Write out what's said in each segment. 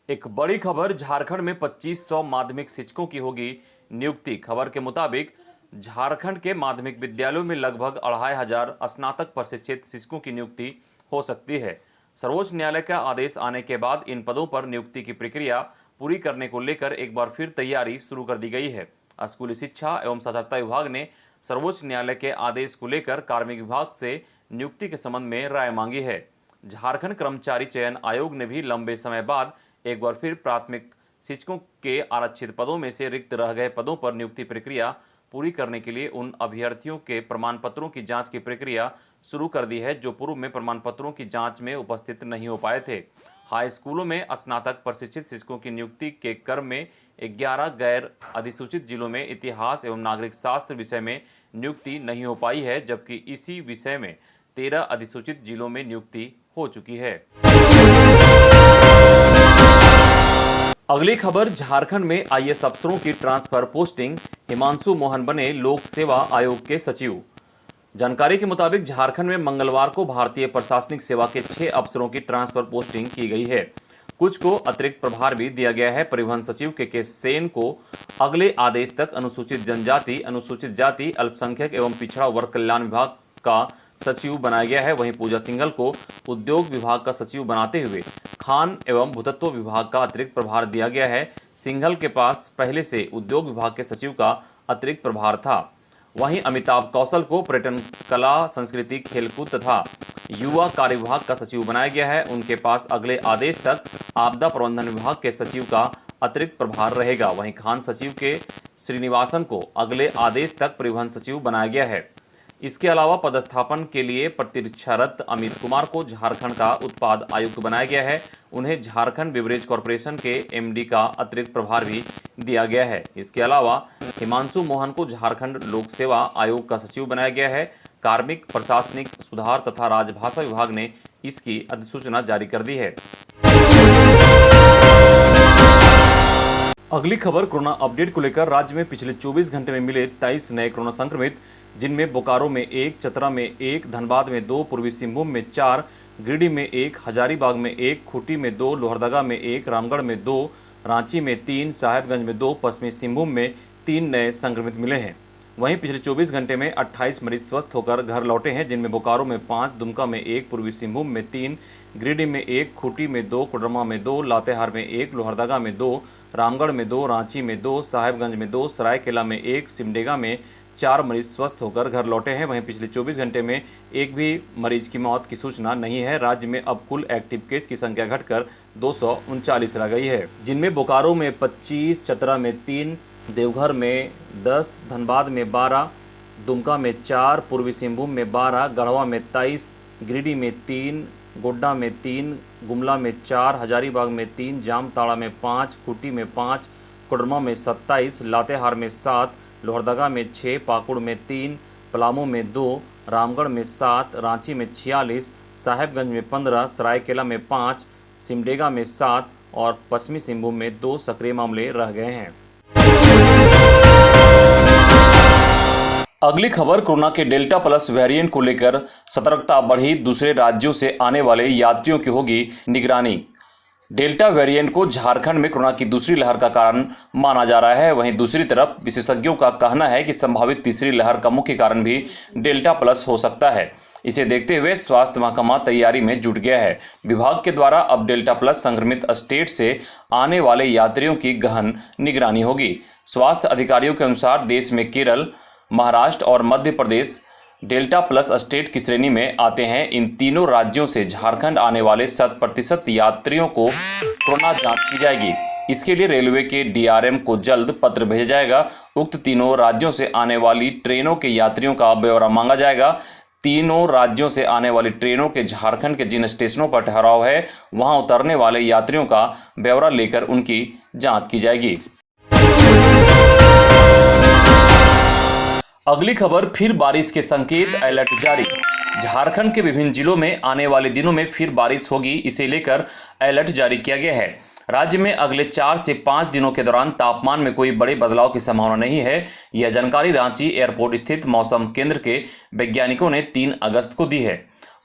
एक बड़ी खबर, झारखंड में 2500 माध्यमिक शिक्षकों की होगी नियुक्ति। खबर के मुताबिक झारखंड के माध्यमिक विद्यालयों में लगभग 2500 स्नातक प्रशिक्षित शिक्षकों की नियुक्ति हो सकती है। सर्वोच्च न्यायालय का आदेश आने के बाद इन पदों पर नियुक्ति की प्रक्रिया पूरी करने को लेकर एक बार फिर तैयारी शुरू कर दी गई है। स्कूली शिक्षा एवं साक्षरता विभाग ने सर्वोच्च न्यायालय के आदेश को लेकर कार्मिक विभाग से नियुक्ति के संबंध में राय मांगी है। झारखंड कर्मचारी चयन आयोग ने भी लंबे समय बाद एक बार फिर प्राथमिक शिक्षकों के आरक्षित पदों में से रिक्त रह गए पदों पर नियुक्ति प्रक्रिया पूरी करने के लिए उन अभ्यर्थियों के प्रमाण पत्रों की जांच की प्रक्रिया शुरू कर दी है जो पूर्व में प्रमाण पत्रों की जांच में उपस्थित नहीं हो पाए थे। हाई स्कूलों में स्नातक प्रशिक्षित शिक्षकों की नियुक्ति के क्रम में 11 गैर अधिसूचित जिलों में इतिहास एवं नागरिक शास्त्र विषय में नियुक्ति नहीं हो पाई है, जबकि इसी विषय में 13 अधिसूचित जिलों में नियुक्ति हो चुकी है। अगली खबर, झारखंड में आईएएस अफसरों की ट्रांसफर पोस्टिंग। हिमांशु मोहन बने लोक सेवा आयोग के सचिव। जानकारी के मुताबिक झारखंड में मंगलवार को भारतीय प्रशासनिक सेवा के 6 अफसरों की ट्रांसफर पोस्टिंग की गई है। कुछ को अतिरिक्त प्रभार भी दिया गया है। परिवहन सचिव के सेन को अगले आदेश तक अनुसूचित जनजाति, अनुसूचित जाति, अल्पसंख्यक एवं पिछड़ा वर्ग कल्याण विभाग का सचिव बनाया गया है। वहीं पूजा सिंघल को उद्योग विभाग का सचिव बनाते हुए खान एवं भूतत्व विभाग का अतिरिक्त प्रभार दिया गया है। सिंघल के पास पहले से उद्योग विभाग के सचिव का अतिरिक्त प्रभार था। वहीं अमिताभ कौशल को पर्यटन, कला, संस्कृति, खेलकूद तथा युवा कार्य विभाग का सचिव बनाया गया है। उनके पास अगले आदेश तक आपदा प्रबंधन विभाग के सचिव का अतिरिक्त प्रभार रहेगा। वहीं खान सचिव के श्रीनिवासन को अगले आदेश तक परिवहन सचिव बनाया गया है। इसके अलावा पदस्थापन के लिए प्रतीक्षारत अमित कुमार को झारखंड का उत्पाद आयुक्त बनाया गया है। उन्हें झारखंड बिवरेज कॉरपोरेशन के एमडी का अतिरिक्त प्रभार भी दिया गया है। इसके अलावा हिमांशु मोहन को झारखंड लोक सेवा आयोग का सचिव बनाया गया है। कार्मिक, प्रशासनिक सुधार तथा राजभाषा विभाग ने इसकी अधिसूचना जारी कर दी है। अगली खबर, कोरोना अपडेट को लेकर। राज्य में पिछले 24 घंटे में मिले 23 नए कोरोना संक्रमित, जिनमें बोकारो में 1, चतरा में 1, धनबाद में 2, पूर्वी सिंहभूम में 4, गिरिडीह में 1, हजारीबाग में 1, खूंटी में 2, लोहरदगा में 1, रामगढ़ में 2, रांची में 3, साहेबगंज में 2, पश्चिमी सिंहभूम में 3 नए संक्रमित मिले हैं। वहीं पिछले 24 घंटे में 28 मरीज स्वस्थ होकर घर लौटे हैं, जिनमें बोकारो में 5, दुमका में 1, पूर्वी सिंहभूम में 3, गिरिडीह में 1, खूंटी में 2, कोडरमा में 2, लातेहार में 1, लोहरदगा में 2, रामगढ़ में 2, रांची में 2, साहेबगंज में 2, सरायकेला में 1, सिमडेगा में 4 मरीज स्वस्थ होकर घर लौटे हैं। वहीं पिछले 24 घंटे में एक भी मरीज की मौत की सूचना नहीं है। राज्य में अब कुल एक्टिव केस की संख्या घटकर 239 रह गई है, जिनमें बोकारो में 25, चतरा में 3, देवघर में 10, धनबाद में 12, दुमका में 4, पूर्वी सिंहभूम में 12, गढ़वा में 23, गिरिडीह में 3, गोड्डा में 3, गुमला में 4, हजारीबाग में 3, जामताड़ा में 5, खूंटी में 5, कोडरमा में 27, लातेहार में 7, लोहरदगा में 6, पाकुड़ में 3, पलामू में 2, रामगढ़ में 7, रांची में 46, साहेबगंज में 15, सरायकेला में 5, सिमडेगा में 7 और पश्चिमी सिंहभूम में 2 सक्रिय मामले रह गए हैं। अगली खबर, कोरोना के डेल्टा प्लस वेरिएंट को लेकर सतर्कता बढ़ी। दूसरे राज्यों से आने वाले यात्रियों की होगी निगरानी। डेल्टा वेरिएंट को झारखंड में कोरोना की दूसरी लहर का कारण माना जा रहा है। वहीं दूसरी तरफ विशेषज्ञों का कहना है कि संभावित तीसरी लहर का मुख्य कारण भी डेल्टा प्लस हो सकता है। इसे देखते हुए स्वास्थ्य महकमा तैयारी में जुट गया है। विभाग के द्वारा अब डेल्टा प्लस संक्रमित स्टेट से आने वाले यात्रियों की गहन निगरानी होगी। स्वास्थ्य अधिकारियों के अनुसार देश में केरल, महाराष्ट्र और Madhya Pradesh delta plus state की श्रेणी में आते हैं। इन तीनों राज्यों से झारखंड आने वाले 100% यात्रियों को कोरोना जांच की जाएगी। इसके लिए रेलवे के डीआरएम को जल्द पत्र भेजा जाएगा। उक्त तीनों राज्यों से आने वाली ट्रेनों के यात्रियों का ब्यौरा मांगा जाएगा। तीनों राज्यों से आने वाली ट्रेनों के झारखंड के जिन स्टेशनों पर ठहराव है, वहां उतरने वाले यात्रियों का ब्यौरा लेकर उनकी जाँच की जाएगी। अगली खबर, फिर बारिश के संकेत, अलर्ट जारी। झारखंड के विभिन्न जिलों में आने वाले दिनों में फिर बारिश होगी, इसे लेकर अलर्ट जारी किया गया है। राज्य में अगले 4 से 5 दिनों के दौरान तापमान में कोई बड़े बदलाव की संभावना नहीं है। यह जानकारी रांची एयरपोर्ट स्थित मौसम केंद्र के वैज्ञानिकों ने 3 अगस्त को दी है।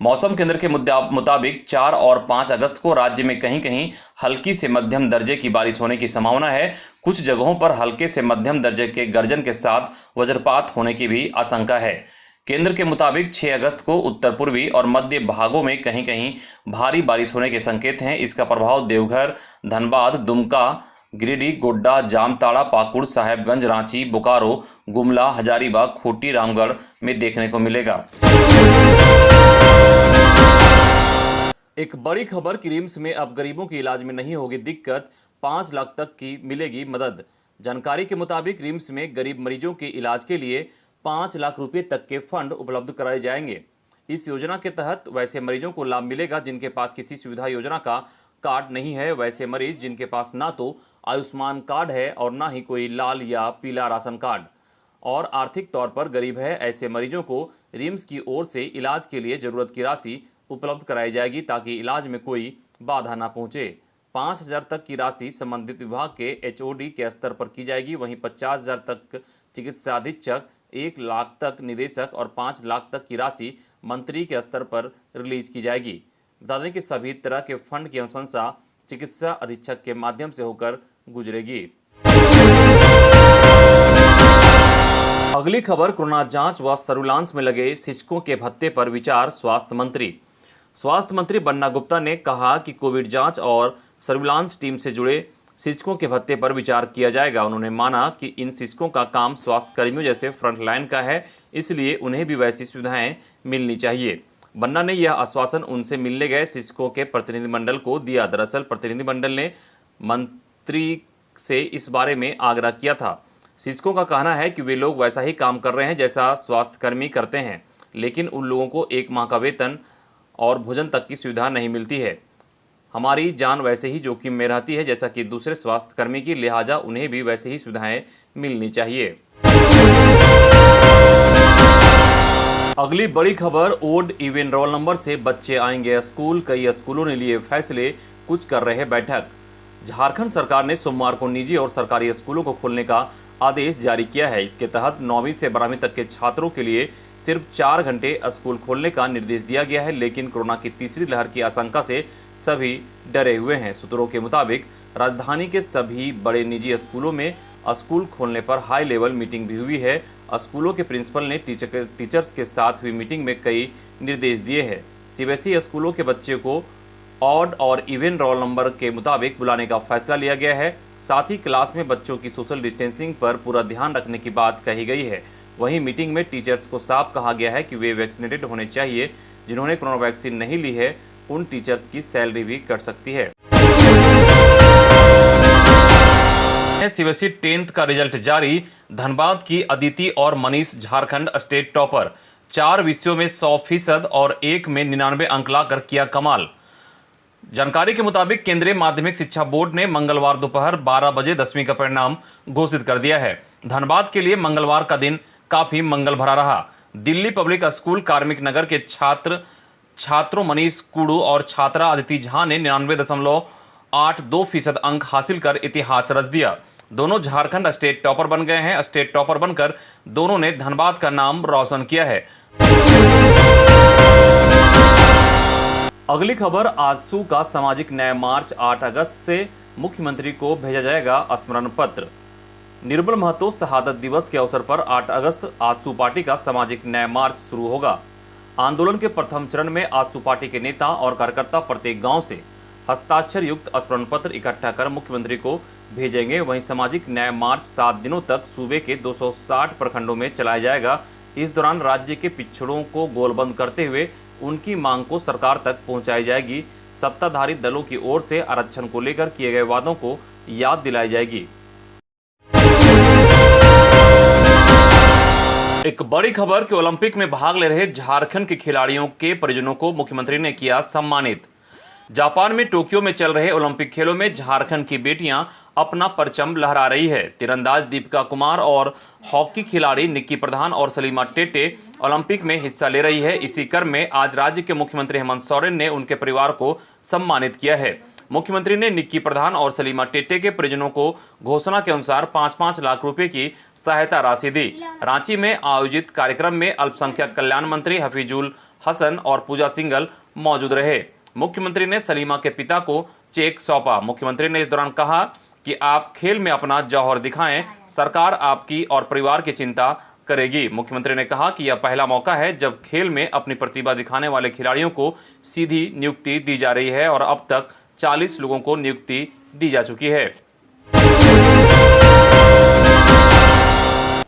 मौसम केंद्र के मुताबिक 4 और 5 अगस्त को राज्य में कहीं कहीं हल्की से मध्यम दर्जे की बारिश होने की संभावना है। कुछ जगहों पर हल्के से मध्यम दर्जे के गर्जन के साथ वज्रपात होने की भी आशंका है। केंद्र के मुताबिक 6 अगस्त को उत्तर पूर्वी और मध्य भागों में कहीं कहीं भारी बारिश होने के संकेत हैं। इसका प्रभाव देवघर, धनबाद, दुमका, गिरिडीह, गोड्डा, जामताड़ा, पाकुड़, साहेबगंज, रांची, बोकारो, गुमला, हजारीबाग, खूंटी, रामगढ़ में देखने को मिलेगा। एक बड़ी खबर कि रिम्स में अब गरीबों के इलाज में नहीं होगी दिक्कत, 5 लाख तक की मिलेगी मदद। जानकारी के मुताबिक रिम्स में गरीब मरीजों के इलाज के लिए 5 लाख रुपए तक के फंड उपलब्ध कराए जाएंगे। इस योजना के तहत वैसे मरीजों को लाभ मिलेगा जिनके पास किसी सुविधा योजना का कार्ड नहीं है। वैसे मरीज जिनके पास ना तो आयुष्मान कार्ड है और ना ही कोई लाल या पीला राशन कार्ड और आर्थिक तौर पर गरीब है, ऐसे मरीजों को रिम्स की ओर से इलाज के लिए जरूरत की राशि उपलब्ध कराई जाएगी ताकि इलाज में कोई बाधा ना पहुंचे। 5,000 तक की राशि संबंधित विभाग के HOD के स्तर पर की जाएगी। वहीं 50,000 तक चिकित्सा अधीक्षक, 1 लाख तक निदेशक और 5 लाख तक की राशि मंत्री के स्तर पर रिलीज की जाएगी। बता दें कि सभी तरह के फंड की अनुशंसा चिकित्सा अधीक्षक के माध्यम से होकर गुजरेगी। अगली खबर, कोरोना जांच व सर्विलांस में लगे शिक्षकों के भत्ते पर विचार। स्वास्थ्य मंत्री बन्ना गुप्ता ने कहा कि कोविड जांच और सर्विलांस टीम से जुड़े शिक्षकों के भत्ते पर विचार किया जाएगा। उन्होंने माना कि इन शिक्षकों का काम स्वास्थ्य कर्मियों जैसे फ्रंटलाइन का है, इसलिए उन्हें भी वैसी सुविधाएं मिलनी चाहिए। बन्ना ने यह आश्वासन उनसे मिलने गए शिक्षकों के प्रतिनिधिमंडल को दिया। दरअसल प्रतिनिधिमंडल ने मंत्री से इस बारे में आग्रह किया था। शिक्षकों का कहना है कि वे लोग वैसा ही काम कर रहे हैं जैसा स्वास्थ्यकर्मी करते हैं, लेकिन उन लोगों को 1 माह का वेतन और भोजन तक की सुविधा नहीं मिलती है। हमारी जान वैसे ही जोखिम में रहती है जैसा कि दूसरे स्वास्थ्यकर्मी की, लिहाजा उन्हें भी वैसे ही सुविधाएं मिलनी चाहिए। अगली बड़ी खबर, ओड इवन रोल नंबर से बच्चे आएंगे स्कूल। कई स्कूलों ने लिए फैसले, कुछ कर रहे बैठक। झारखंड सरकार ने सोमवार को निजी और सरकारी स्कूलों को खोलने का आदेश जारी किया है। इसके तहत 9वीं से 12वीं तक के छात्रों के लिए सिर्फ 4 घंटे स्कूल खोलने का निर्देश दिया गया है, लेकिन कोरोना की तीसरी लहर की आशंका से सभी डरे हुए हैं। सूत्रों के मुताबिक राजधानी के सभी बड़े निजी स्कूलों में स्कूल खोलने पर हाई लेवल मीटिंग भी हुई है। स्कूलों के प्रिंसिपल ने टीचर्स के साथ हुई मीटिंग में कई निर्देश दिए हैं। CBSE स्कूलों के बच्चे को ऑड और इवन रोल नंबर के मुताबिक बुलाने का फैसला लिया गया है। साथ ही क्लास में बच्चों की सोशल डिस्टेंसिंग पर पूरा ध्यान रखने की बात कही गई है। वहीं मीटिंग में टीचर्स को साफ कहा गया है कि वे वैक्सीनेटेड होने चाहिए। जिन्होंने कोरोना वैक्सीन नहीं ली है उन टीचर्स की सैलरी भी कट सकती है। CBSE 10th का रिजल्ट जारी। धनबाद की अदिति और मनीष झारखंड स्टेट टॉपर। 4 विषयों में 100% और 1 में 99 अंक लाकर किया कमाल। जानकारी के मुताबिक केंद्रीय माध्यमिक शिक्षा बोर्ड ने मंगलवार दोपहर 12 बजे 10वीं का परिणाम घोषित कर दिया है। धनबाद के लिए मंगलवार का दिन काफी मंगल भरा रहा। दिल्ली पब्लिक स्कूल कार्मिक नगर के छात्रों मनीष कुड़ू और छात्रा अदिति झा ने 99.82% अंक हासिल कर इतिहास रच दिया। दोनों झारखंड स्टेट टॉपर बन गए हैं। स्टेट टॉपर बनकर दोनों ने धनबाद का नाम रोशन किया है। अगली खबर, आजसू का सामाजिक न्याय मार्च। 8 अगस्त से मुख्यमंत्री को भेजा जाएगा स्मरण पत्र। निर्मल महतो शहादत दिवस के अवसर पर 8 अगस्त आजसू पार्टी का सामाजिक न्याय मार्च शुरू होगा। आंदोलन के प्रथम चरण में आजसू पार्टी के नेता और कार्यकर्ता प्रत्येक गांव से हस्ताक्षर युक्त स्मरण पत्र इकट्ठा कर मुख्यमंत्री को भेजेंगे। वहीं सामाजिक न्याय मार्च 7 दिनों तक सूबे के 260 प्रखंडों में चलाया जाएगा। इस दौरान राज्य के पिछड़ों को गोलबंद करते हुए उनकी मांग को सरकार तक पहुंचाई जाएगी। सत्ताधारी दलों की ओर से आरक्षण को लेकर किए गए वादों को याद दिलाई जाएगी। एक बड़ी खबर कि ओलंपिक में भाग ले रहे झारखंड के खिलाड़ियों के परिजनों को मुख्यमंत्री ने किया सम्मानित। जापान में टोक्यो में चल रहे ओलंपिक खेलों में झारखंड की बेटियां अपना परचम लहरा रही है। तीरंदाज दीपिका कुमार और हॉकी खिलाड़ी निक्की प्रधान और सलीमा टेटे ओलंपिक में हिस्सा ले रही है। इसी क्रम में आज राज्य के मुख्यमंत्री हेमंत सोरेन ने उनके परिवार को सम्मानित किया है। मुख्यमंत्री ने निक्की प्रधान और सलीमा टेटे के परिजनों को घोषणा के अनुसार 5-5 लाख रुपए की सहायता राशि दी। रांची में आयोजित कार्यक्रम में अल्पसंख्यक कल्याण मंत्री हफीजुल हसन और पूजा सिंघल मौजूद रहे। मुख्यमंत्री ने सलीमा के पिता को चेक सौंपा। मुख्यमंत्री ने इस दौरान कहा कि आप खेल में अपना जौहर दिखाएं, सरकार आपकी और परिवार की चिंता करेगी। मुख्यमंत्री ने कहा कि यह पहला मौका है जब खेल में अपनी प्रतिभा दिखाने वाले खिलाड़ियों को सीधी नियुक्ति दी जा रही है और अब तक 40 लोगों को नियुक्ति दी जा चुकी है।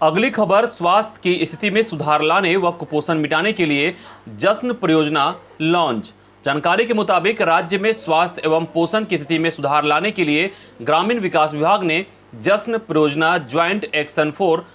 अगली खबर, स्वास्थ्य की स्थिति में सुधार लाने व कुपोषण मिटाने के लिए जश्न परियोजना लॉन्च। जानकारी के मुताबिक राज्य में स्वास्थ्य एवं पोषण की स्थिति में सुधार लाने के लिए ग्रामीण विकास विभाग ने जश्न परियोजना joint action for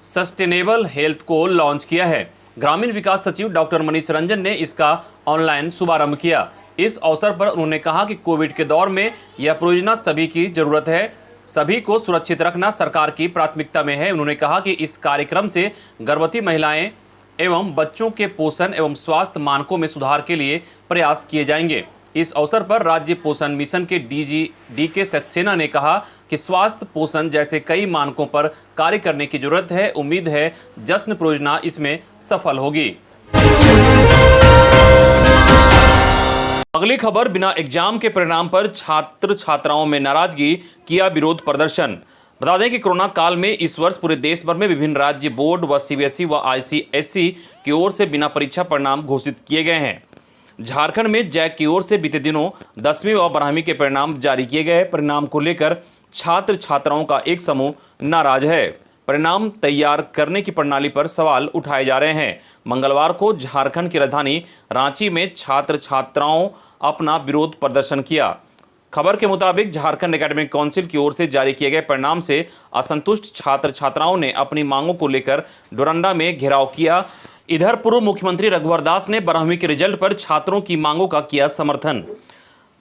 sustainable health को लॉन्च किया है। ग्रामीण विकास सचिव डॉक्टर मनीष रंजन ने इसका ऑनलाइन शुभारंभ किया। इस अवसर पर उन्होंने कहा कि कोविड के दौर में यह परियोजना सभी की जरूरत है, सभी को सुरक्षित रखना सरकार की प्राथमिकता में है। उन्होंने कहा कि इस कार्यक्रम से गर्भवती महिलाएं एवं बच्चों के पोषण एवं स्वास्थ्य मानकों में सुधार के लिए प्रयास किए जाएंगे। इस अवसर पर राज्य पोषण मिशन के डीजी DK सक्सेना ने कहा कि स्वास्थ्य पोषण जैसे कई मानकों पर कार्य करने की जरूरत है। उम्मीद है जश्न परियोजना इसमें सफल होगी। अगली खबर, बिना एग्जाम के परिणाम पर छात्र छात्राओं में नाराजगी, किया विरोध प्रदर्शन। बता दें कि कोरोना काल में इस वर्ष पूरे देश भर में विभिन्न राज्य बोर्ड व CBSE व ICSE की ओर से बिना परीक्षा परिणाम घोषित किए गए हैं। झारखंड में जैक की ओर से बीते दिनों 10वीं व 12वीं के परिणाम जारी किए गए। परिणाम को लेकर छात्र छात्राओं का एक समूह नाराज है। परिणाम तैयार करने की प्रणाली पर सवाल उठाए जा रहे हैं। मंगलवार को झारखंड की राजधानी रांची में छात्र छात्राओं अपना विरोध प्रदर्शन किया। खबर के मुताबिक झारखंड एकेडमिक काउंसिल की ओर से जारी किए गए परिणाम से असंतुष्ट छात्र छात्राओं ने अपनी मांगों को लेकर डोरंडा में घेराव किया। इधर पूर्व मुख्यमंत्री रघुवर दास ने 12वीं के रिजल्ट पर छात्रों की मांगों का किया समर्थन।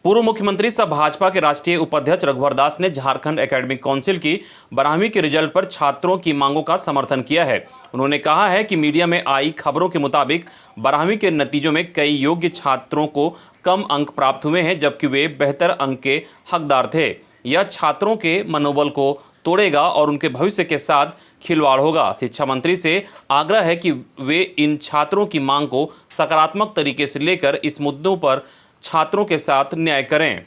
पूर्व मुख्यमंत्री सह भाजपा के राष्ट्रीय उपाध्यक्ष रघुवर दास ने झारखंड एकेडमिक काउंसिल की 12वीं के रिजल्ट पर छात्रों की मांगों का समर्थन किया है। उन्होंने कहा है कि मीडिया में आई खबरों के मुताबिक 12वीं के नतीजों में कई योग्य छात्रों को कम अंक प्राप्त हुए हैं, जबकि वे बेहतर अंक के हकदार थे। यह छात्रों के मनोबल को तोड़ेगा और उनके भविष्य के साथ खिलवाड़ होगा। शिक्षा मंत्री से आग्रह है कि वे इन छात्रों की मांग को सकारात्मक तरीके से लेकर इस मुद्दों पर छात्रों के साथ न्याय करें।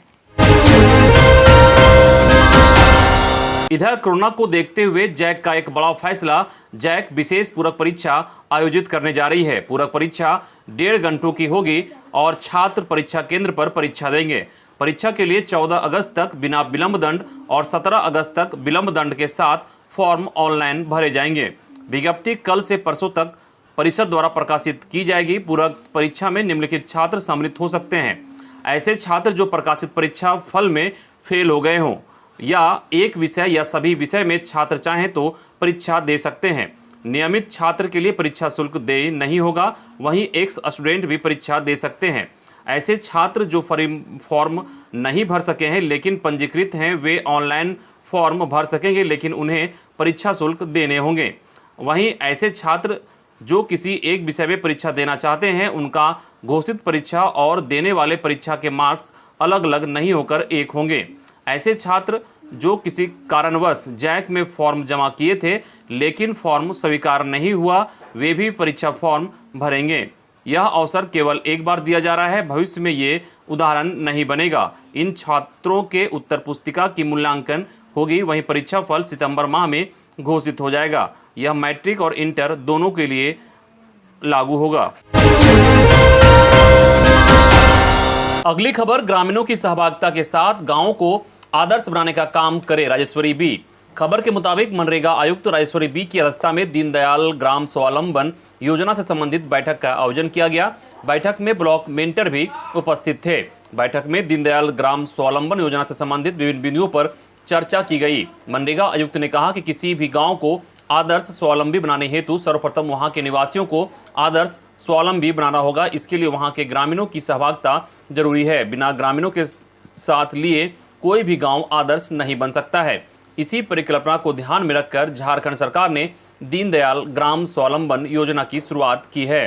इधर कोरोना को देखते हुए जैक का एक बड़ा फैसला, जैक विशेष पूरक परीक्षा आयोजित करने जा रही है। पूरक परीक्षा 1.5 घंटों की होगी और छात्र परीक्षा केंद्र पर परीक्षा देंगे। परीक्षा के लिए 14 अगस्त तक बिना विलंब दंड और 17 अगस्त तक विलंब दंड के साथ फॉर्म ऑनलाइन भरे जाएंगे। विज्ञप्ति कल से परसों तक परिषद द्वारा प्रकाशित की जाएगी। पूरक परीक्षा में निम्नलिखित छात्र सम्मिलित हो सकते हैं। ऐसे छात्र जो प्रकाशित परीक्षा फल में फेल हो गए हों या एक विषय या सभी विषय में छात्र चाहें तो परीक्षा दे सकते हैं। नियमित छात्र के लिए परीक्षा शुल्क देय नहीं होगा। वहीं एक्स स्टूडेंट भी परीक्षा दे सकते हैं। ऐसे छात्र जो फॉर्म नहीं भर सके हैं लेकिन पंजीकृत हैं, वे ऑनलाइन फॉर्म भर सकेंगे, लेकिन उन्हें परीक्षा शुल्क देने होंगे। वहीं ऐसे छात्र जो किसी एक विषय में परीक्षा देना चाहते हैं, उनका घोषित परीक्षा और देने वाले परीक्षा के मार्क्स अलग अलग नहीं होकर एक होंगे। ऐसे छात्र जो किसी कारणवश जैक में फॉर्म जमा किए थे लेकिन फॉर्म स्वीकार नहीं हुआ, वे भी परीक्षा फॉर्म भरेंगे। यह अवसर केवल एक बार दिया जा रहा है, भविष्य में ये उदाहरण नहीं बनेगा। इन छात्रों के उत्तर पुस्तिका की मूल्यांकन होगी। वहीं परीक्षा फल सितंबर माह में घोषित हो जाएगा। यह मैट्रिक और इंटर दोनों के लिए लागू होगा। अगली खबर, ग्रामीणों की सहभागिता के साथ गांवों को आदर्श बनाने का काम करे राजेश्वरी बी। खबर के मुताबिक मनरेगा आयुक्त राजेश्वरी बी की अध्यक्षता में दीनदयाल ग्राम स्वावलंबन योजना से संबंधित बैठक का आयोजन किया गया। बैठक में ब्लॉक मेंटर भी उपस्थित थे। बैठक में दीनदयाल ग्राम स्वावलंबन योजना से संबंधित विभिन्न बिंदुओं पर चर्चा की गई। मनरेगा आयुक्त ने कहा कि किसी भी गांव को आदर्श स्वावलंबी बनाने हेतु सर्वप्रथम वहां के निवासियों को आदर्श स्वावलंबी बनाना होगा। इसके लिए वहां के ग्रामीणों की सहभागिता जरूरी है। बिना ग्रामीणों के साथ लिए कोई भी गांव आदर्श नहीं बन सकता है। इसी परिकल्पना को ध्यान में रखकर झारखंड सरकार ने दीनदयाल ग्राम स्वावलंबन योजना की शुरुआत की है।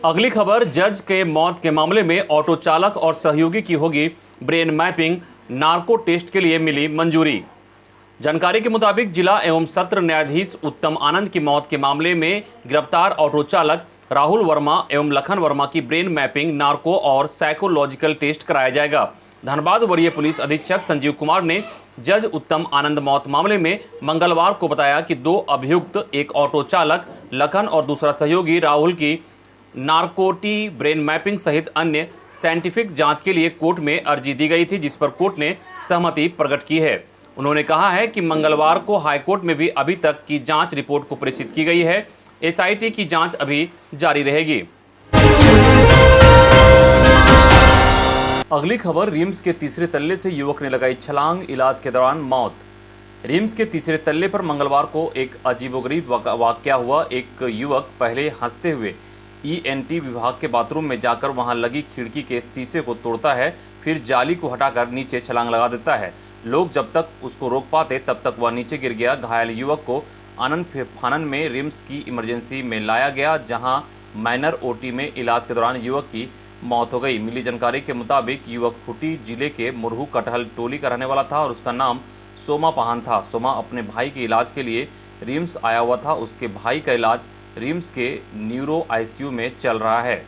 अगली खबर, जज के मौत के मामले में ऑटो चालक और सहयोगी की होगी ब्रेन मैपिंग, नार्को टेस्ट के लिए मिली मंजूरी। जानकारी के मुताबिक जिला एवं सत्र न्यायाधीश उत्तम आनंद की मौत के मामले में गिरफ्तार ऑटो चालक राहुल वर्मा एवं लखन वर्मा की ब्रेन मैपिंग, नार्को और साइकोलॉजिकल टेस्ट कराया जाएगा। धनबाद वरीय पुलिस अधीक्षक संजीव कुमार ने जज उत्तम आनंद मौत मामले में मंगलवार को बताया कि 2 अभियुक्त, एक ऑटो चालक लखन और दूसरा सहयोगी राहुल की नार्कोटी ब्रेन मैपिंग सहित अन्य साइंटिफिक जांच के लिए कोर्ट में अर्जी दी गई थी, जिस पर कोर्ट ने सहमति प्रकट की है। उन्होंने कहा है कि मंगलवार को हाईकोर्ट में भी अभी तक की जांच रिपोर्ट को प्रेषित की गई है। एसआईटी की जांच अभी जारी रहेगी। अगली खबर, रिम्स के तीसरे तल्ले से युवक ने लगाई छलांग, इलाज के दौरान मौत। रिम्स के तीसरे तल्ले पर मंगलवार को एक अजीबोगरीब वाकया हुआ। एक युवक पहले हंसते हुए ईएनटी विभाग के बाथरूम में जाकर वहां लगी खिड़की के शीशे को तोड़ता है, फिर जाली को हटाकर नीचे छलांग लगा देता है। लोग जब तक उसको रोक पाते तब तक वह नीचे गिर गया। घायल युवक को आनंद फानन में रिम्स की इमरजेंसी में लाया गया, जहां माइनर ओटी में इलाज के दौरान युवक की मौत हो गई। मिली जानकारी के मुताबिक युवक खूंटी जिले के मुरहू कटहल टोली का रहने वाला था और उसका नाम सोमा पाहन था। सोमा अपने भाई के इलाज के लिए रिम्स आया हुआ था। उसके भाई का इलाज रिम्स के न्यूरो आईसीयू में चल रहा है।